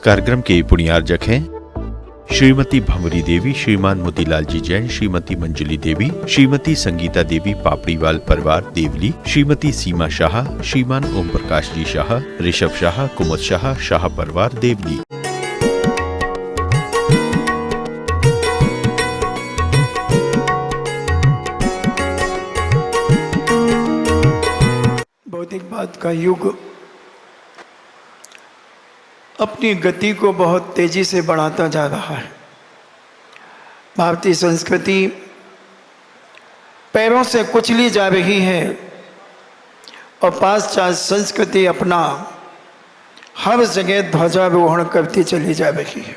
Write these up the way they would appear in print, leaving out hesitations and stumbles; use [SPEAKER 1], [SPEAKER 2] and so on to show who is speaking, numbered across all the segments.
[SPEAKER 1] कार्यक्रम के पुण्यार्जक हैं श्रीमती भंवरी देवी, श्रीमान मोतीलाल जी जैन, श्रीमती मंजुली देवी, श्रीमती संगीता देवी पापड़ीवाल परिवार देवली, श्रीमती सीमा शाह, श्रीमान ओम प्रकाश जी शाह, ऋषभ शाह, कुमुद शाह, शाह परिवार देवली।
[SPEAKER 2] भौतिकवाद का युग अपनी गति को बहुत तेजी से बढ़ाता जा रहा है। भारतीय संस्कृति पैरों से कुचली जा रही है और पाश्चात्य संस्कृति अपना हर जगह ध्वजारोहण करती चली जा रही है।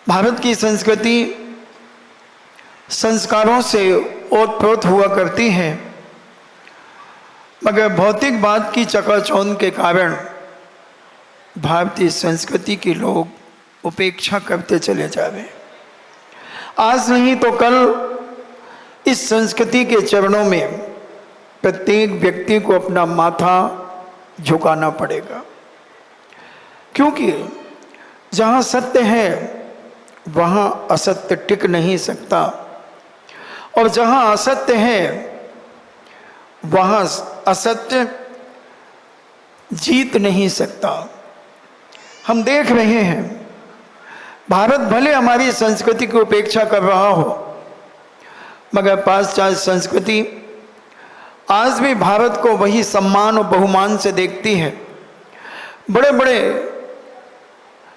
[SPEAKER 2] भारत की संस्कृति संस्कारों से ओतप्रोत हुआ करती है, मगर भौतिकवाद की चकाचौंध के कारण भारतीय संस्कृति के लोग उपेक्षा करते चले जा रहे हैं। आज नहीं तो कल इस संस्कृति के चरणों में प्रत्येक व्यक्ति को अपना माथा झुकाना पड़ेगा, क्योंकि जहाँ सत्य है वहाँ असत्य टिक नहीं सकता, और जहाँ असत्य है वहाँ असत्य जीत नहीं सकता। हम देख रहे हैं भारत भले हमारी संस्कृति की उपेक्षा कर रहा हो, मगर पाश्चात्य संस्कृति आज भी भारत को वही सम्मान और बहुमान से देखती है। बड़े बड़े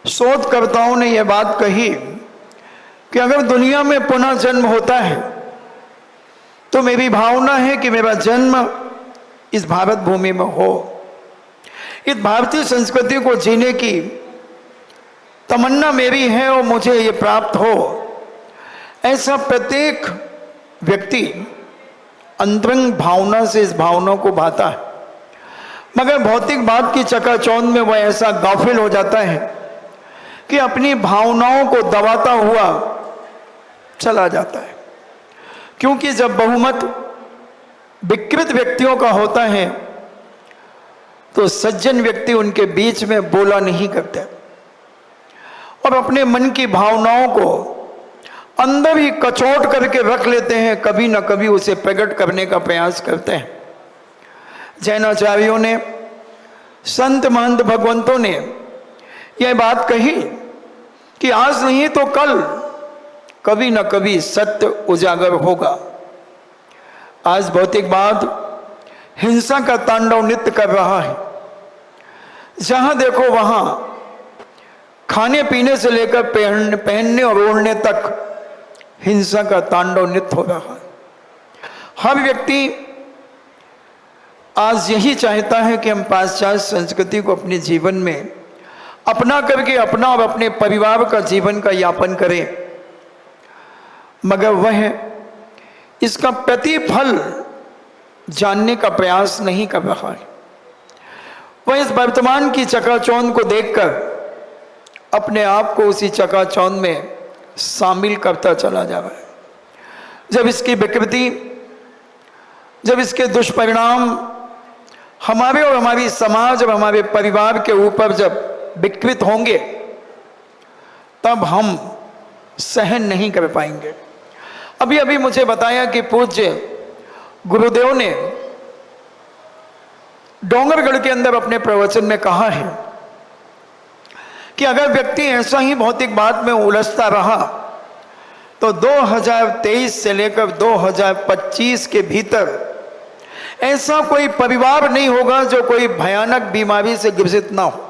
[SPEAKER 2] शोधकर्ताओं ने यह बात कही कि अगर दुनिया में पुनः जन्म होता है तो मेरी भावना है कि मेरा जन्म इस भारत भूमि में हो। इस भारतीय संस्कृति को जीने की तमन्ना मेरी है और मुझे ये प्राप्त हो, ऐसा प्रत्येक व्यक्ति अंतरंग भावना से इस भावना को भाता है। मगर भौतिकवाद की चकाचौंध में वह ऐसा गाफिल हो जाता है कि अपनी भावनाओं को दबाता हुआ चला जाता है, क्योंकि जब बहुमत विकृत व्यक्तियों का होता है तो सज्जन व्यक्ति उनके बीच में बोला नहीं करते और अपने मन की भावनाओं को अंदर ही कचोट करके रख लेते हैं, कभी ना कभी उसे प्रकट करने का प्रयास करते हैं। जैनाचार्यों ने, संत महंत भगवंतों ने यह बात कही कि आज नहीं तो कल कभी ना कभी सत्य उजागर होगा। आज भौतिकवाद हिंसा का तांडव नृत्य कर रहा है। जहां देखो वहां खाने पीने से लेकर पहनने और ओढ़ने तक हिंसा का तांडव नृत्य हो रहा है। हर व्यक्ति आज यही चाहता है कि हम पाश्चात्य संस्कृति को अपने जीवन में अपना करके अपना और अपने परिवार का जीवन का यापन करें, मगर वह इसका प्रतिफल जानने का प्रयास नहीं कर रहा है। वह इस वर्तमान की चकाचौंध को देखकर अपने आप को उसी चकाचौंध में शामिल करता चला जा रहा है। जब इसकी विकृति, जब इसके दुष्परिणाम हमारे और हमारी समाज और हमारे परिवार के ऊपर जब विकृत होंगे, तब हम सहन नहीं कर पाएंगे। अभी अभी मुझे बताया कि पूज्य गुरुदेव ने डोंगरगढ़ के अंदर अपने प्रवचन में कहा है कि अगर व्यक्ति ऐसा ही भौतिकवाद में उलझता रहा तो 2023 से लेकर 2025 के भीतर ऐसा कोई परिवार नहीं होगा जो कोई भयानक बीमारी से ग्रसित ना हो,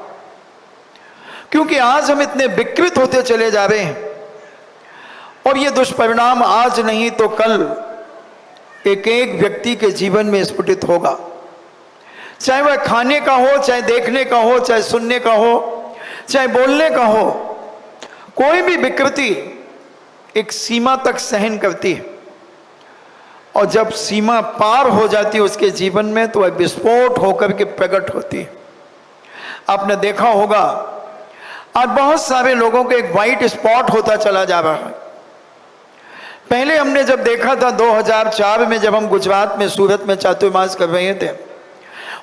[SPEAKER 2] क्योंकि आज हम इतने विकृत होते चले जा रहे हैं और ये दुष्परिणाम आज नहीं तो कल एक एक व्यक्ति के जीवन में स्फुटित होगा। चाहे वह खाने का हो, चाहे देखने का हो, चाहे सुनने का हो, चाहे बोलने का हो, कोई भी विकृति एक सीमा तक सहन करती है और जब सीमा पार हो जाती है उसके जीवन में तो वह विस्फोट होकर के प्रकट होती है। आपने देखा होगा आज बहुत सारे लोगों को एक वाइट स्पॉट होता चला जा रहा है। पहले हमने जब देखा था 2004 में, जब हम गुजरात में सूरत में चातुर्मास कर रहे थे,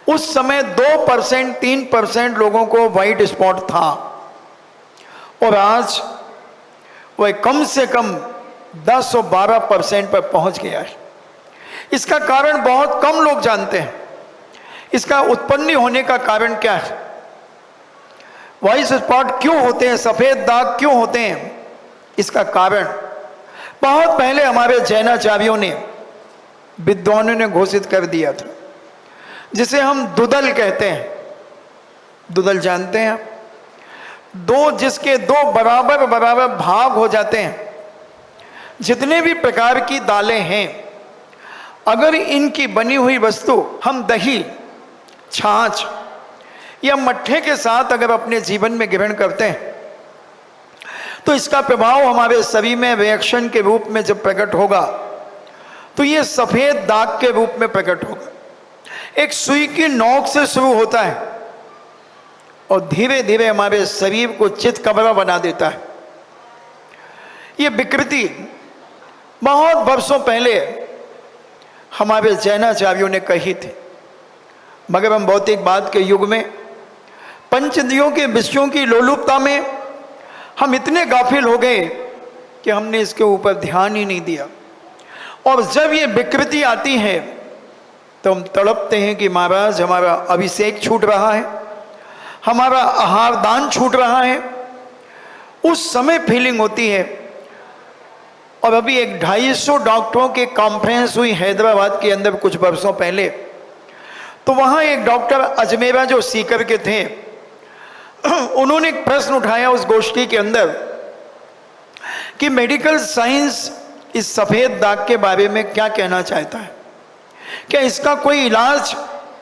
[SPEAKER 2] उस समय 2% 3% लोगों को व्हाइट स्पॉट था, और आज वह कम से कम 10 और 12% पर पहुंच गया है। इसका कारण बहुत कम लोग जानते हैं। इसका उत्पन्न होने का कारण क्या है? व्हाइट स्पॉट क्यों होते हैं, सफेद दाग क्यों होते हैं? इसका कारण बहुत पहले हमारे जैनाचार्यों ने, विद्वानों ने घोषित कर दिया था, जिसे हम दुदल कहते हैं। दुदल जानते हैं? जिसके दो बराबर बराबर भाग हो जाते हैं। जितने भी प्रकार की दालें हैं, अगर इनकी बनी हुई वस्तु हम दही, छाछ या मट्ठे के साथ अगर अपने जीवन में ग्रहण करते हैं, तो इसका प्रभाव हमारे शरीर में रिएक्शन के रूप में जब प्रकट होगा, तो ये सफेद दाग के रूप में प्रकट होगा। एक सुई की नोक से शुरू होता है और धीरे धीरे हमारे शरीर को चितकबरा बना देता है। ये विकृति बहुत वर्षों पहले हमारे जैनाचार्यों ने कही थी, मगर हम भौतिकवाद के युग में पंच इंद्रियों के विषयों की लोलुपता में हम इतने गाफिल हो गए कि हमने इसके ऊपर ध्यान ही नहीं दिया। और जब ये विकृति आती है तो हम तड़पते हैं कि महाराज हमारा अभिषेक छूट रहा है, हमारा आहार दान छूट रहा है। उस समय फीलिंग होती है। और अभी एक 250 डॉक्टरों की कॉन्फ्रेंस हुई हैदराबाद के अंदर कुछ वर्षों पहले, तो वहाँ एक डॉक्टर अजमेरा जो सीकर के थे, उन्होंने एक प्रश्न उठाया उस गोष्ठी के अंदर कि मेडिकल साइंस इस सफ़ेद दाग के बारे में क्या कहना चाहता है, क्या इसका कोई इलाज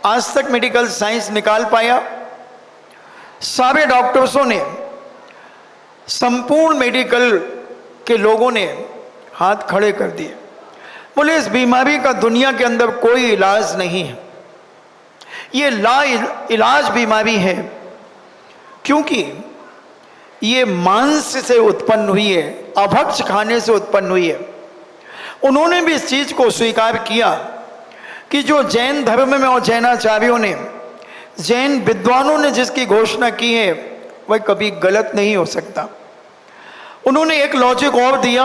[SPEAKER 2] आज तक मेडिकल साइंस निकाल पाया? सारे डॉक्टर्सों ने, संपूर्ण मेडिकल के लोगों ने हाथ खड़े कर दिए, बोले इस बीमारी का दुनिया के अंदर कोई इलाज नहीं है, ये ला इलाज बीमारी है, क्योंकि ये मांस से उत्पन्न हुई है, अभक्ष खाने से उत्पन्न हुई है। उन्होंने भी इस चीज को स्वीकार किया कि जो जैन धर्म में और जैनाचार्यों ने, जैन विद्वानों ने जिसकी घोषणा की है वह कभी गलत नहीं हो सकता। उन्होंने एक लॉजिक और दिया।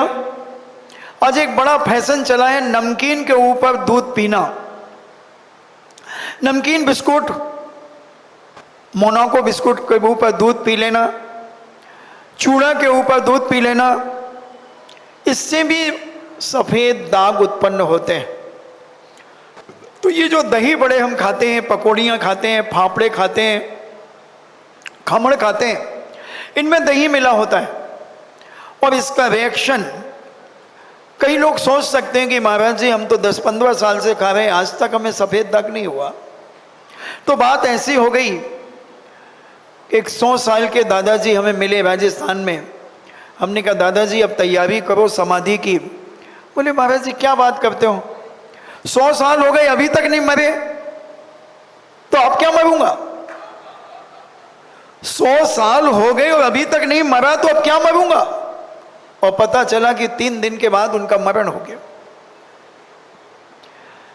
[SPEAKER 2] आज एक बड़ा फैशन चला है नमकीन के ऊपर दूध पीना। नमकीन बिस्कुट, मोनाको बिस्कुट के ऊपर दूध पी लेना, चूड़ा के ऊपर दूध पी लेना, इससे भी सफेद दाग उत्पन्न होते हैं। तो ये जो दही बड़े हम खाते हैं, पकौड़ियाँ खाते हैं, फाफड़े खाते हैं, खमण खाते हैं, इनमें दही मिला होता है और इसका रिएक्शन, कई लोग सोच सकते हैं कि महाराज जी हम तो 10-15 साल से खा रहे हैं, आज तक हमें सफ़ेद दाग नहीं हुआ। तो बात ऐसी हो गई, एक 100 साल के दादाजी हमें मिले राजस्थान में। हमने कहा दादाजी अब तैयारी करो समाधि की। बोले महाराज जी क्या बात करते हो, 100 साल हो गए अभी तक नहीं मरे, तो अब क्या मरूंगा? 100 साल हो गए और अभी तक नहीं मरा तो अब क्या मरूंगा? और पता चला कि 3 दिन के बाद उनका मरण हो गया।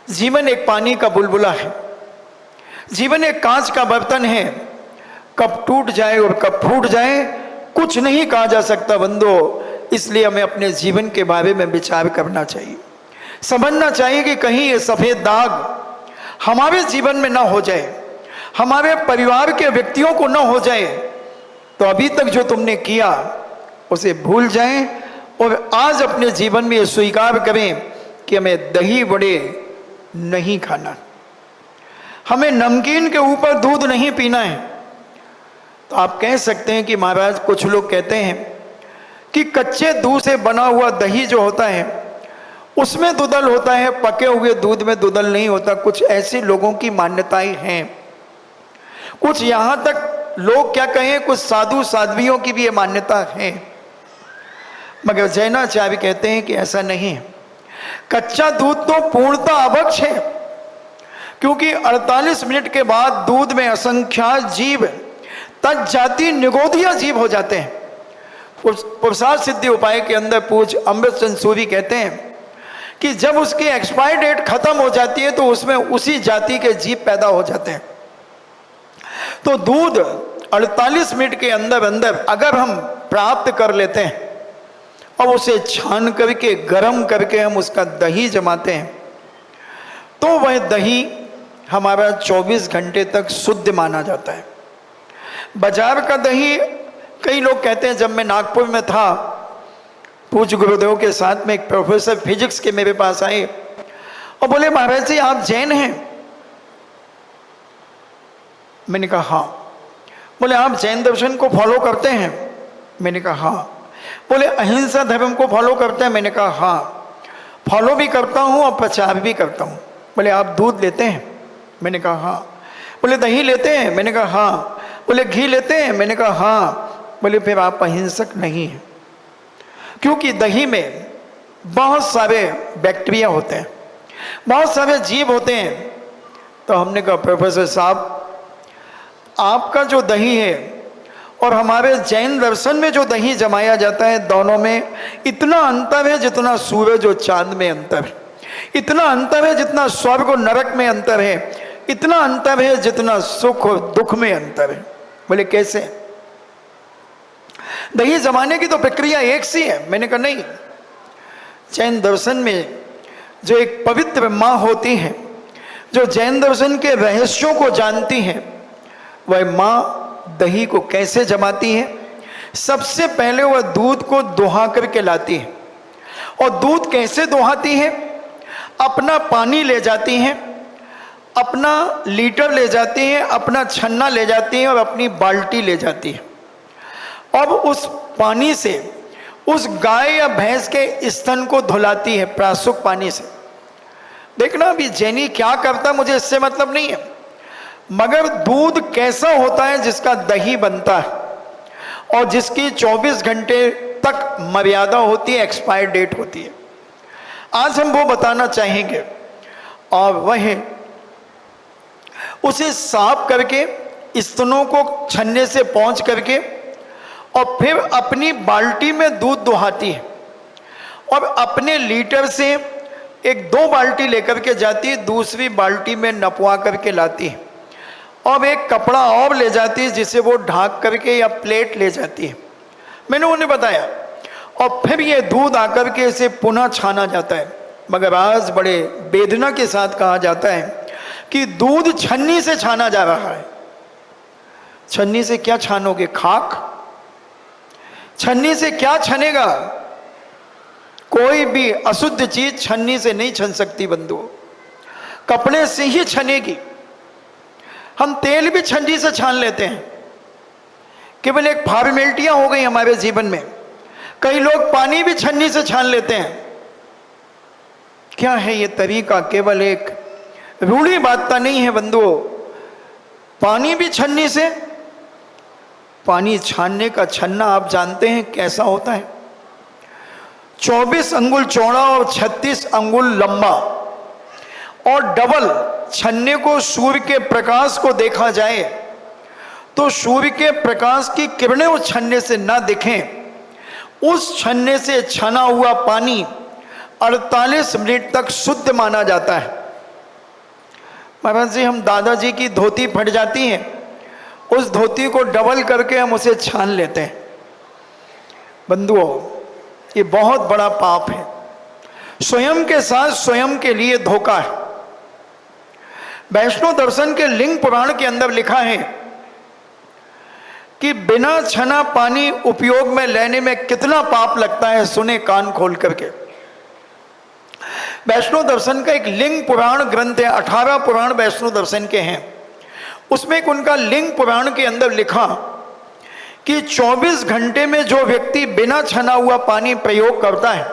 [SPEAKER 2] जीवन एक पानी का बुलबुला है, जीवन एक कांच का बर्तन है, कब टूट जाए और कब फूट जाए कुछ नहीं कहा जा सकता बंदो। इसलिए हमें अपने जीवन के बारे में विचार करना चाहिए, समझना चाहिए कि कहीं ये सफेद दाग हमारे जीवन में ना हो जाए, हमारे परिवार के व्यक्तियों को ना हो जाए। तो अभी तक जो तुमने किया उसे भूल जाएं और आज अपने जीवन में ये स्वीकार करें कि हमें दही बड़े नहीं खाना, हमें नमकीन के ऊपर दूध नहीं पीना है। तो आप कह सकते हैं कि महाराज कुछ लोग कहते हैं कि कच्चे दूध से बना हुआ दही जो होता है उसमें दुदल होता है, पके हुए दूध में दुदल नहीं होता। कुछ ऐसे लोगों की मान्यताएं हैं। कुछ यहाँ तक लोग क्या कहें, कुछ साधु साध्वियों की भी ये मान्यता है, मगर जैनाचार्य कहते हैं कि ऐसा नहीं है। कच्चा दूध तो पूर्णतः अभक्ष है, क्योंकि 48 मिनट के बाद दूध में असंख्यात जीव, तज्जाति निगोदिया जीव हो जाते हैं। पुरुषार्थ सिद्धि उपाय के अंदर पूज्य अमृतचंद सूरी कहते हैं कि जब उसकी एक्सपायर डेट खत्म हो जाती है तो उसमें उसी जाति के जीव पैदा हो जाते हैं। तो दूध 48 मिनट के अंदर अंदर अगर हम प्राप्त कर लेते हैं और उसे छान करके गर्म करके हम उसका दही जमाते हैं, तो वह दही हमारा 24 घंटे तक शुद्ध माना जाता है। बाजार का दही, कई लोग कहते हैं, जब मैं नागपुर में था पूज्य गुरुदेव के साथ में, एक प्रोफेसर फिजिक्स के मेरे पास आए और बोले महाराज जी आप जैन हैं? मैंने कहा हाँ। बोले आप जैन दर्शन को फॉलो करते हैं? मैंने कहा हाँ। बोले अहिंसा धर्म को फॉलो करते हैं? मैंने कहा हाँ, फॉलो भी करता हूँ और प्रचार भी करता हूँ। बोले आप दूध लेते हैं? मैंने कहा हाँ। बोले दही लेते हैं? मैंने कहा हाँ। बोले घी लेते हैं? मैंने कहा हाँ। बोले फिर आप अहिंसक नहीं हैं, क्योंकि दही में बहुत सारे बैक्टीरिया होते हैं, बहुत सारे जीव होते हैं। तो हमने कहा प्रोफेसर साहब, आपका जो दही है और हमारे जैन दर्शन में जो दही जमाया जाता है, दोनों में इतना अंतर है जितना सूरज और चांद में अंतर है, इतना अंतर है जितना स्वर्ग और नरक में अंतर है, इतना अंतर है जितना सुख और दुख में अंतर है। बोले कैसे? दही जमाने की तो प्रक्रिया एक सी है। मैंने कहा नहीं, जैन दर्शन में जो एक पवित्र माँ होती है, जो जैन दर्शन के रहस्यों को जानती है, वह माँ दही को कैसे जमाती है? सबसे पहले वह दूध को दोहा करके लाती है। और दूध कैसे दोहाती है? अपना पानी ले जाती है, अपना लीटर ले जाती है, अपना छन्ना ले जाती है और अपनी बाल्टी ले जाती है। अब उस पानी से उस गाय या भैंस के स्तन को धुलाती है, प्रासुक पानी से। देखना अभी जैनी क्या करता है, मुझे इससे मतलब नहीं है, मगर दूध कैसा होता है जिसका दही बनता है और जिसकी 24 घंटे तक मर्यादा होती है, एक्सपायर डेट होती है, आज हम वो बताना चाहेंगे। और वह उसे साफ करके स्तनों को छन्ने से पहुंच करके और फिर अपनी बाल्टी में दूध दुहाती है और अपने लीटर से एक 2 बाल्टी लेकर के जाती है, दूसरी बाल्टी में नपवा करके लाती है और एक कपड़ा और ले जाती है जिसे वो ढाक करके या प्लेट ले जाती है। मैंने उन्हें बताया और फिर ये दूध आकर के इसे पुनः छाना जाता है। मगर आज बड़े वेदना के साथ कहा जाता है कि दूध छन्नी से छाना जा रहा है। छन्नी से क्या छानोगे? खाक? छन्नी से क्या छनेगा? कोई भी अशुद्ध चीज छन्नी से नहीं छन सकती बंधुओं, कपड़े से ही छनेगी। हम तेल भी छन्नी से छान लेते हैं, केवल एक फॉर्मेलिटियां हो गई हमारे जीवन में। कई लोग पानी भी छन्नी से छान लेते हैं। क्या है ये तरीका? केवल एक रूढ़ी बात नहीं है बंधुओं। पानी भी छन्नी से। पानी छानने का छन्ना आप जानते हैं कैसा होता है? 24 अंगुल चौड़ा और 36 अंगुल लंबा, और डबल छन्ने को सूर्य के प्रकाश को देखा जाए तो सूर्य के प्रकाश की किरणें उस छन्ने से ना दिखें, उस छन्ने से छना हुआ पानी 48 मिनट तक शुद्ध माना जाता है। महाराज जी, हम दादाजी की धोती फट जाती है, उस धोती को डबल करके हम उसे छान लेते हैं। बंधुओं, ये बहुत बड़ा पाप है, स्वयं के साथ स्वयं के लिए धोखा है। वैष्णव दर्शन के लिंग पुराण के अंदर लिखा है कि बिना छना पानी उपयोग में लेने में कितना पाप लगता है। सुने कान खोल करके। वैष्णव दर्शन का एक लिंग पुराण ग्रंथ है, 18 पुराण वैष्णव दर्शन के हैं। उसमें एक उनका लिंग पुराण के अंदर लिखा कि 24 घंटे में जो व्यक्ति बिना छना हुआ पानी प्रयोग करता है,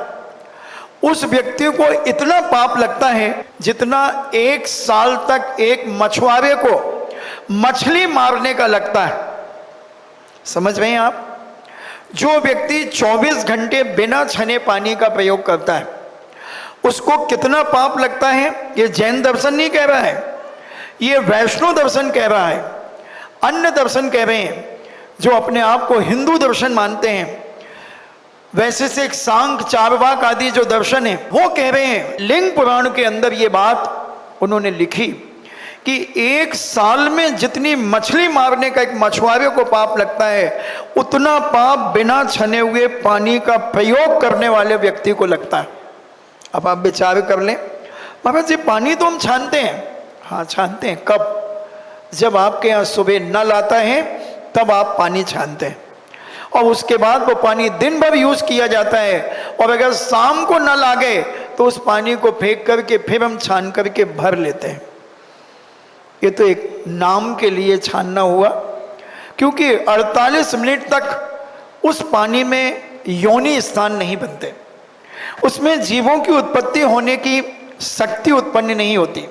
[SPEAKER 2] उस व्यक्ति को इतना पाप लगता है जितना 1 साल तक एक मछुआरे को मछली मारने का लगता है। समझ रहे हैं आप? जो व्यक्ति 24 घंटे बिना छने पानी का प्रयोग करता है, उसको कितना पाप लगता है। ये जैन दर्शन नहीं कह रहा है, ये वैष्णव दर्शन कह रहा है। अन्य दर्शन कह रहे हैं जो अपने आप को हिंदू दर्शन मानते हैं, वैसे से एक सांख्य चारवाक आदि जो दर्शन है, वो कह रहे हैं। लिंग पुराण के अंदर ये बात उन्होंने लिखी कि एक साल में जितनी मछली मारने का एक मछुआरे को पाप लगता है, उतना पाप बिना छने हुए पानी का प्रयोग करने वाले व्यक्ति को लगता है। अब आप विचार कर लें, महाराज जी पानी तो हम छानते हैं, हाँ छानते हैं। कब? जब आपके यहाँ सुबह नल आता है तब आप पानी छानते हैं, और उसके बाद वो पानी दिन भर यूज किया जाता है, और अगर शाम को नल आ गए तो उस पानी को फेंक करके फिर हम छान करके भर लेते हैं। ये तो एक नाम के लिए छानना हुआ, क्योंकि 48 मिनट तक उस पानी में योनि स्थान नहीं बनते, उसमें जीवों की उत्पत्ति होने की शक्ति उत्पन्न नहीं होती,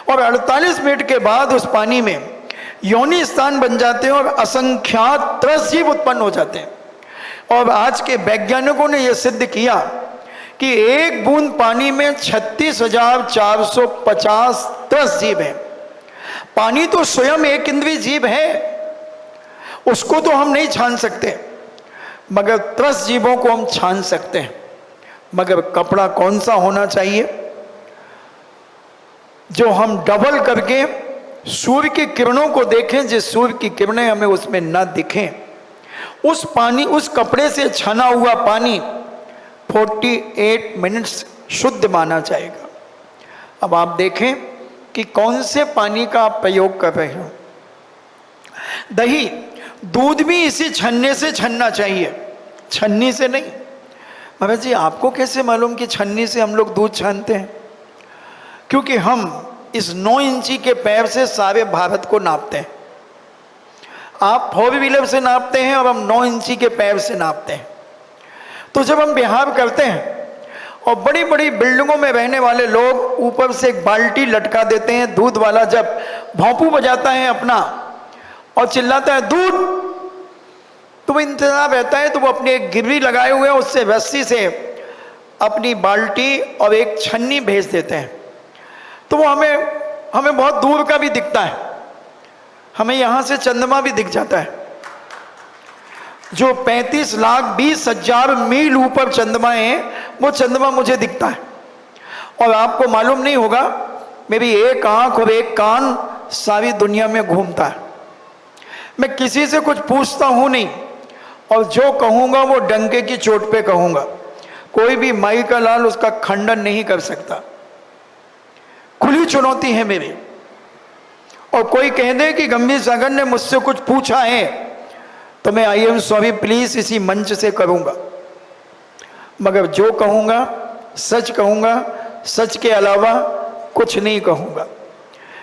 [SPEAKER 2] और 48 मिनट के बाद उस पानी में योनि स्थान बन जाते हैं और असंख्यात त्रस्त जीव उत्पन्न हो जाते हैं। और आज के वैज्ञानिकों ने यह सिद्ध किया कि एक बूंद पानी में 36,450 त्रस्त जीव है। पानी तो स्वयं एक इंद्रिय जीव है, उसको तो हम नहीं छान सकते, मगर त्रस्त जीवों को हम छान सकते हैं। मगर कपड़ा कौन सा होना चाहिए जो हम डबल करके सूर्य की किरणों को देखें, जिस सूर्य की किरणें हमें उसमें न दिखें, उस पानी, उस कपड़े से छना हुआ पानी 48 मिनट्स शुद्ध माना जाएगा। अब आप देखें कि कौन से पानी का आप प्रयोग कर रहे हो। दही, दूध भी इसी छन्ने से छनना चाहिए, छन्नी से नहीं। महाराज जी आपको कैसे मालूम कि छन्नी से हम लोग दूध छानते हैं? क्योंकि हम इस 9 इंची के पैर से सारे भारत को नापते हैं। आप 4 व्हीलर से नापते हैं और हम 9 इंची के पैर से नापते हैं। तो जब हम बिहार करते हैं और बड़ी बड़ी बिल्डिंगों में रहने वाले लोग ऊपर से एक बाल्टी लटका देते हैं दूध वाला, जब भौंपू बजाता है अपना और चिल्लाता है दूध, तो वो इंतजार रहता है, तो वो अपनी एक गिर्री लगाए हुए हैं, उससे रस्सी से अपनी बाल्टी और एक छन्नी भेज देते हैं। तो वो हमें बहुत दूर का भी दिखता है, हमें यहाँ से चंद्रमा भी दिख जाता है। जो 35,20,000 मील ऊपर चंद्रमा है, वो चंद्रमा मुझे दिखता है। और आपको मालूम नहीं होगा, मेरी एक आंख और एक कान सारी दुनिया में घूमता है। मैं किसी से कुछ पूछता हूँ नहीं, और जो कहूँगा वो डंके की चोट पे कहूँगा। कोई भी माई का लाल उसका खंडन नहीं कर सकता। खुली चुनौती है मेरी। और कोई कह दे कि गंभीर सागर ने मुझसे कुछ पूछा है, तो मैं आई एम सॉरी प्लीज इसी मंच से करूंगा। मगर जो कहूंगा सच कहूंगा, सच के अलावा कुछ नहीं कहूंगा,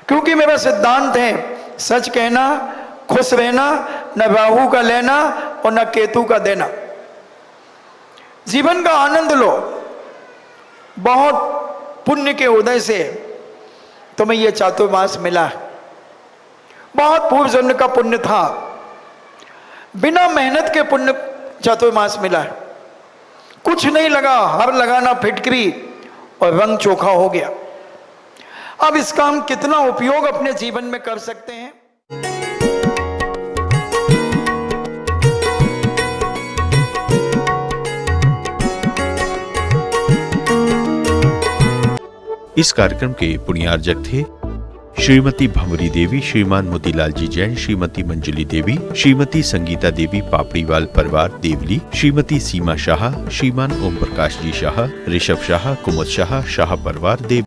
[SPEAKER 2] क्योंकि मेरा सिद्धांत है सच कहना, खुश रहना, न राहु का लेना और न केतु का देना। जीवन का आनंद लो। बहुत पुण्य के उदय से तुम्हें यह चातुर्मास मिला है, बहुत पूर्व जन्म का पुण्य था, बिना मेहनत के पुण्य चातुर्मास मिला है। कुछ नहीं लगा, हर लगाना फिटकरी और रंग चोखा हो गया। अब इसका हम कितना उपयोग अपने जीवन में कर सकते हैं?
[SPEAKER 1] इस कार्यक्रम के पुण्यार्जक थे श्रीमती भंवरी देवी, श्रीमान मोतीलाल जी जैन, श्रीमती मंजुली देवी, श्रीमती संगीता देवी पापड़ीवाल परिवार देवली, श्रीमती सीमा शाह, श्रीमान ओम प्रकाश जी शाह, ऋषभ शाह, कुमुद शाह, शाह परिवार देव।